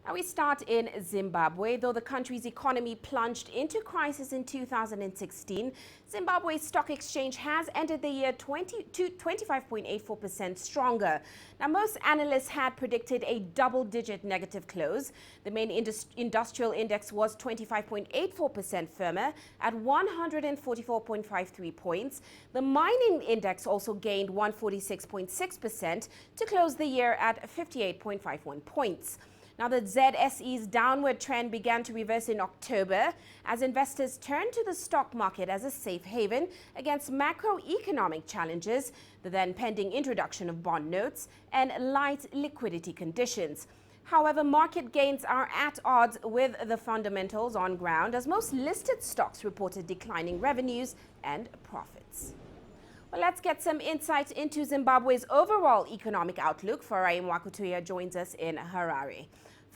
Now we start in Zimbabwe. Though the country's economy plunged into crisis in 2016, Zimbabwe's stock exchange has ended the year 25.84% stronger. Now, most analysts had predicted a double-digit negative close. The main industrial index was 25.84% firmer at 144.53 points. The mining index also gained 146.6% to close the year at 58.51 points. Now, the ZSE's downward trend began to reverse in October as investors turned to the stock market as a safe haven against macroeconomic challenges, the then pending introduction of bond notes, and light liquidity conditions. However, market gains are at odds with the fundamentals on ground as most listed stocks reported declining revenues and profits. Well, let's get some insight into Zimbabwe's overall economic outlook. Farai Mwakutuya joins us in Harare.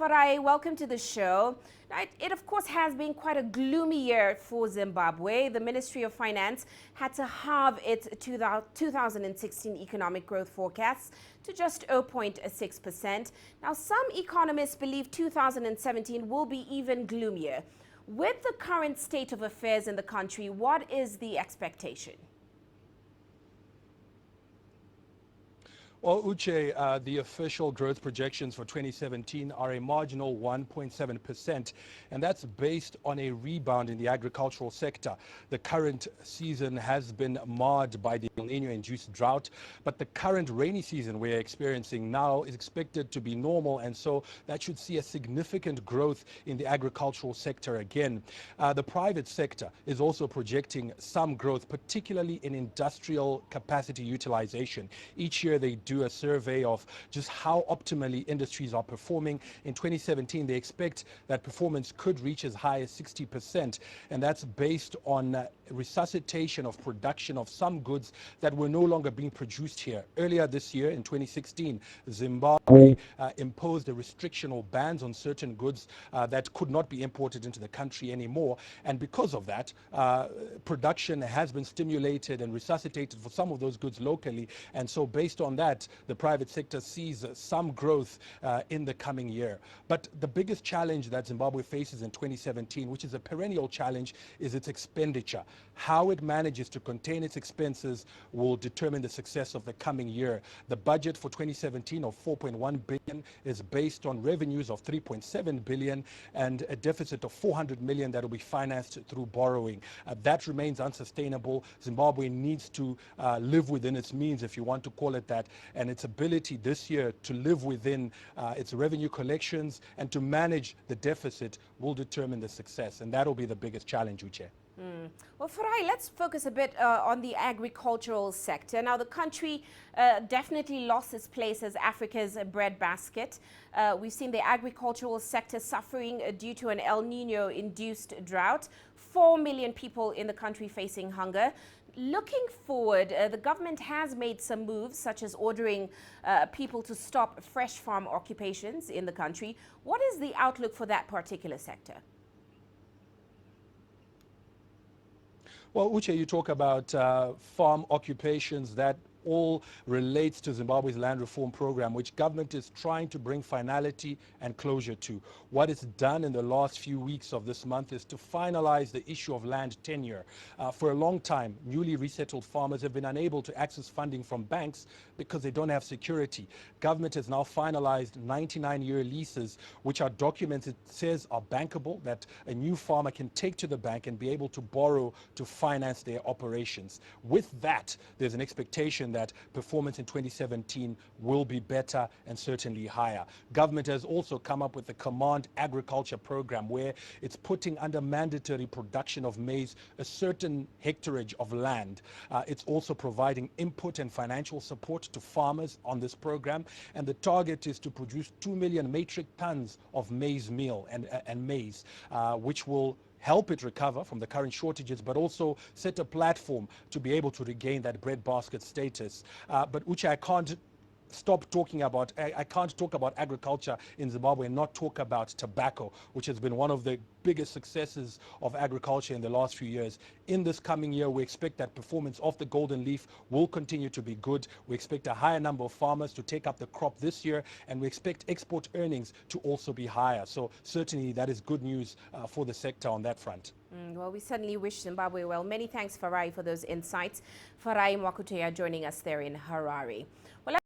Farai, welcome to the show. Now, it of course has been quite a gloomy year for Zimbabwe. The Ministry of Finance had to halve its 2016 economic growth forecasts to just 0.6%. Now, some economists believe 2017 will be even gloomier. With the current state of affairs in the country, what is the expectation? Well, Uche, the official growth projections for 2017 are a marginal 1.7%, and that's based on a rebound in the agricultural sector. The current season has been marred by the El Niño-induced drought, but the current rainy season we're experiencing now is expected to be normal, and so that should see a significant growth in the agricultural sector again. The private sector is also projecting some growth, particularly in industrial capacity utilization. Each year they do a survey of just how optimally industries are performing. In 2017, they expect that performance could reach as high as 60%, and that's based on resuscitation of production of some goods that were no longer being produced here. Earlier this year, in 2016, Zimbabwe imposed a restriction or bans on certain goods that could not be imported into the country anymore, and because of that, production has been stimulated and resuscitated for some of those goods locally, and so based on that, the private sector sees some growth in the coming year. But the biggest challenge that Zimbabwe faces in 2017, which is a perennial challenge, is its expenditure. How it manages to contain its expenses will determine the success of the coming year. The budget for 2017 of 4.1 billion is based on revenues of 3.7 billion and a deficit of 400 million that will be financed through borrowing. That remains unsustainable. Zimbabwe needs to live within its means, if you want to call it that, and its ability this year to live within its revenue collections and to manage the deficit will determine the success, and that will be the biggest challenge, Uche. Well, Farai, let's focus a bit on the agricultural sector. Now, the country definitely lost its place as Africa's breadbasket. We've seen the agricultural sector suffering due to an El Niño-induced drought. 4 million people in the country facing hunger. Looking forward, the government has made some moves, such as ordering people to stop fresh farm occupations in the country. What is the outlook for that particular sector? Well, Uche, you talk about farm occupations. That all relates to Zimbabwe's land reform program, which government is trying to bring finality and closure to. What it's done in the last few weeks of this month is to finalize the issue of land tenure. For a long time, newly resettled farmers have been unable to access funding from banks because they don't have security. Government has now finalized 99-year leases, which are documents it says are bankable, that a new farmer can take to the bank and be able to borrow to finance their operations. With that, there's an expectation that performance in 2017 will be better and certainly higher. Government has also come up with the Command Agriculture Program, where it's putting under mandatory production of maize a certain hectarage of land. It's also providing input and financial support to farmers on this program, and the target is to produce 2 million metric tons of maize meal and maize, which will help it recover from the current shortages, but also set a platform to be able to regain that breadbasket status. But Uche, I can't stop talking about, I can't talk about agriculture in Zimbabwe and not talk about tobacco, which has been one of the biggest successes of agriculture in the last few years. In this coming year, we expect that performance of the golden leaf will continue to be good. We expect a higher number of farmers to take up the crop this year, and we expect export earnings to also be higher. So certainly that is good news for the sector on that front. Well, we certainly wish Zimbabwe well. Many thanks, Farai, for those insights. Farai Mwakuteya joining us there in Harare. Well,